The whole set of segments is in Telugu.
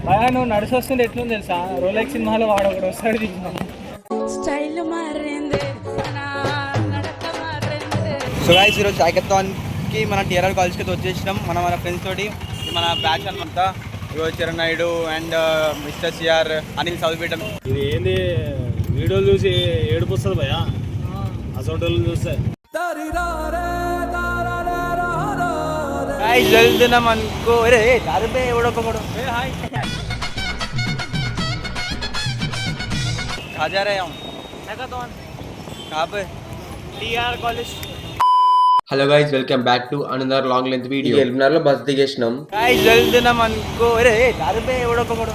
భయా నువ్వు నడిచి వస్తుంటే ఎట్లుంది తెలుసా, రోలెక్స్ సినిమాలో వాడు ఒకడు వస్తాడు చూసినా. స్టైల్ మారింది నా నడక మారింది. సో గైస్ ఈరోజు హ్యాకథాన్కి మన టీఆర్ఆర్ కాలేజ్కి అయితే వచ్చేసినాం. మన ఫ్రెండ్స్ తోటి మన బ్యాచ్ అనమాట. ఈరోజు Charan Naidu and mister CR Anil చదివేయడం. ఇది ఏంది వీడియోలు చూసి ఏడుపు వస్తుంది భయ అసలు చూస్తే. గైస్ వెళ్తున్నాం అనుకో. అరే దారిపై ఎవడొకడు खा रहे हम हैकाथॉन कहाँ पे TR college. Hello guys, welcome back to another long length video. LB Nagar లో బస్ దిగేసినాం. గైస్ వెళ్తున్నాం అనుకో. అరే దారిపై ఎవడొకడు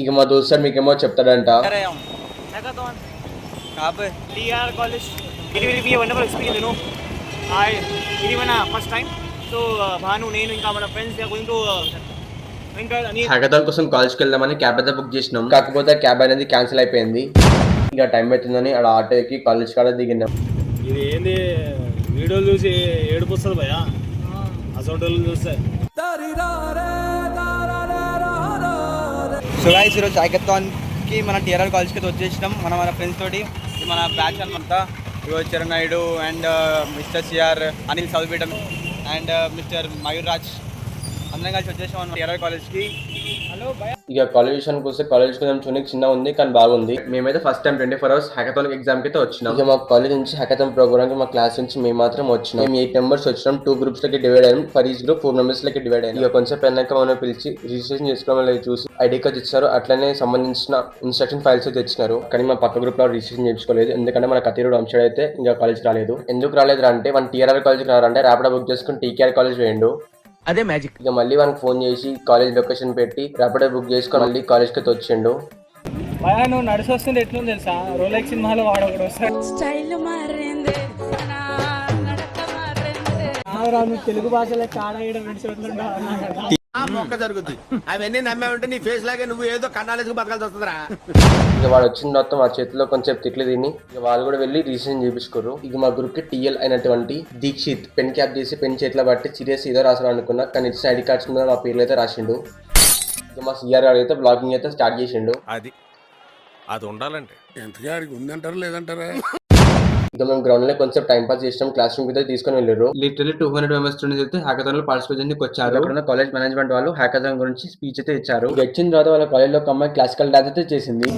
ఇక మా దోస్తు మీకేమో చెప్తాడంట. हैकाथॉन कहाँ पे TR college. It will be a wonderful experience, you know. ఇది మన ఫస్ట్ టైం. సో భాను నేను ఇంకా మన ఫ్రెండ్స్ దే గోయింగ్ టు ఇంకా హ్యాకథాన్ కోసం కాలేజ్కి వెళ్దామని క్యాబ్ అయితే బుక్ చేసినాం. కాకపోతే క్యాబ్ అనేది క్యాన్సిల్ అయిపోయింది. ఇంకా టైం అవుతుందని అక్కడ ఆటో ఎక్కి కాలేజ్ కాడ దిగినాం. ఇది ఏంది వీడియోలు చూసి ఏడుపు వస్తుంది భయ అసలు చూస్తే. సో గైస్ ఈరోజు హ్యాకథాన్కి మన టీఆర్ఆర్ కాలేజ్కి అయితే వచ్చేసినాం. మన ఫ్రెండ్స్ తోటి మన బ్యాచ్ అనమాట. ఈరోజు Charan Naidu and mister CR Anil చదివేయడం అండ్ మిస్టర్ మయూర్ రాజ్ అందరం కలిసి వచ్చేసాం మన టీఆర్ఆర్ కాలేజ్కి. హలో భయ. ఇక కాలేజ్ విషయానికి వస్తే కాలేజ్ కొంచెం చూడడానికి చిన్న ఉంది కానీ బాగుంది. మేమైతే first time 24 hours hackathon exam కి అయితే వచ్చినాం. ఇక మా కాలేజ్ నుంచి హ్యాకథాన్ ప్రోగ్రామ్ కి మా క్లాస్ నుంచి మేము మాత్రం వచ్చినాం. మేము 8 members వచ్చినాం. 2 groups లకి డివైడ్ అయ్యాం. ఫర్ ఈచ్ గ్రూప్ 4 members లకి డివైడ్ అయ్యాం. ఇక కొంచెం పెన్నాక మనం పిలిచి రిజిస్ట్రేషన్ చేసుకోవడం చూసి ఐడి కార్డ్ ఇచ్చారు. అట్లనే సంబంధించిన ఇన్స్ట్రక్షన్ ఫైల్స్ అయితే ఇచ్చినారు. కానీ మా పక్క గ్రూప్ లో రిజిస్ట్రేషన్ చేసుకోలేదు. ఎందుకంటే మన కతీరుడు అంశాడు అయితే ఇంకా కాలేజ్ రాలేదు. ఎందుకు రాలేదు అంటే మన టీఆర్ఆర్ కాలేజ్కి రారంటే ర్యాపిడో బుక్ చేసుకుని టీకేఆర్ కాలేజ్ వేయండు. అదే మ్యాజిక్. ఇక మళ్ళీ వాళ్ళకి ఫోన్ చేసి కాలేజ్ లొకేషన్ పెట్టి ర్యాపిడో బుక్ చేసుకొని మళ్ళీ కాలేజ్కి అయితే వచ్చిండు. భయా నువ్వు నడిచి వస్తుంటే ఎట్లుంది తెలుసా, రోలెక్స్ సినిమాలో వాడు ఒకడు వస్తాడు. స్టైల్ మారింది నా నడక మారింది. నువ్వు తెలుగు భాషలో చాలా మొక్క జరుగుద్ది. అవన్నీ నమ్మే ఉంటే నీ ఫేస్ లాగే నువ్వు ఏదో కన్నాలేసుకు బతకాల్సి వస్తుందిరా. ఇక వాడు వచ్చిన మొత్తం మా చేతిలో కొంచెం తిట్లు తిని ఇక వాళ్ళు కూడా వెళ్ళి రిజిస్ట్రేషన్ చేయించుకోరు. ఇక మా గ్రూప్ కి టీఎల్ అయినటువంటి దీక్షిత్ పెన్ క్యాప్ చేసి పెన్ చేతిలో బట్టి సీరియస్ ఏదో రాసాడు అనుకున్నా. కానీ ఇచ్చిన ఐడి కార్డ్స్ మీద మా పేర్లు అయితే రాసిండు. ఇక మా సిఆర్ గారు అయితే బ్లాగింగ్ అయితే స్టార్ట్ చేసిండు. అది ఉండాలంటే ఎంతగా ఉందంటారా లేదంటారా. ఇక మేము గ్రౌండ్ లో కొంచెం టైం పాస్ చేసినాం. క్లాస్ రూమ్ అయితే తీసుకొని వెళ్ళారు. లిటరల్లీ 200 members స్టూడెంట్స్ అయితే హ్యాకథాన్ లో పార్టిసిపేషన్ వచ్చారు. అక్కడ కాలేజ్ మేనేజ్మెంట్ వాళ్ళు హ్యాకథాన్ గురించి స్పీచ్ అయితే ఇచ్చారు. వచ్చిన తర్వాత వాళ్ళ కాలేజ్ లో ఒక అమ్మాయి క్లాసికల్ డాన్స్ అయితే చేసింది.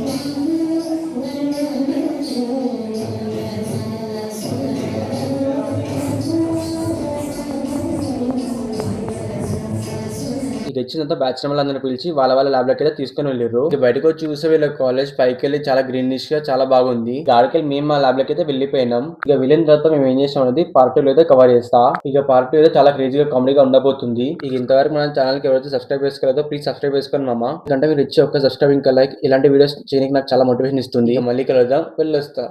తెచ్చినంత బ్యాచ్ అందరిని పిలిచి వాళ్ళ ల్యాబ్ లోకి అయితే తీసుకొని వెళ్ళారు. ఇక బయటకు వచ్చి చూస్తే వీళ్ళ కాలేజ్ పైకి వెళ్ళి చాలా గ్రీనిష్ గా చాలా బాగుంది. గాడికెళ్ళి మేము మా ల్యాబ్ లోకి అయితే వెళ్ళిపోయినాం. ఇక వెళ్ళిన తర్వాత మేము ఏం చేసాం అనేది పార్ట్ 2 లో అయితే కవర్ చేస్తా. ఇక పార్ట్ 2 అయితే చాలా క్రేజీగా కామెడీగా ఉండబోతుంది. ఇక ఇంతవరకు మన ఛానల్ కి ఎవరైతే సబ్స్క్రైబ్ చేసుకోలేదో ప్లీజ్ సబ్స్క్రైబ్ చేసుకుని మామ. ఎందుకంటే మీరు ఇచ్చే ఒక సబ్స్క్రైబ్ ఇంకా లైక్ ఇలాంటి వీడియోస్ చేయడానికి నాకు చాలా మోటివేషన్ ఇస్తుంది. మళ్ళీ కలుద్దాం, వెళ్ళొస్తా.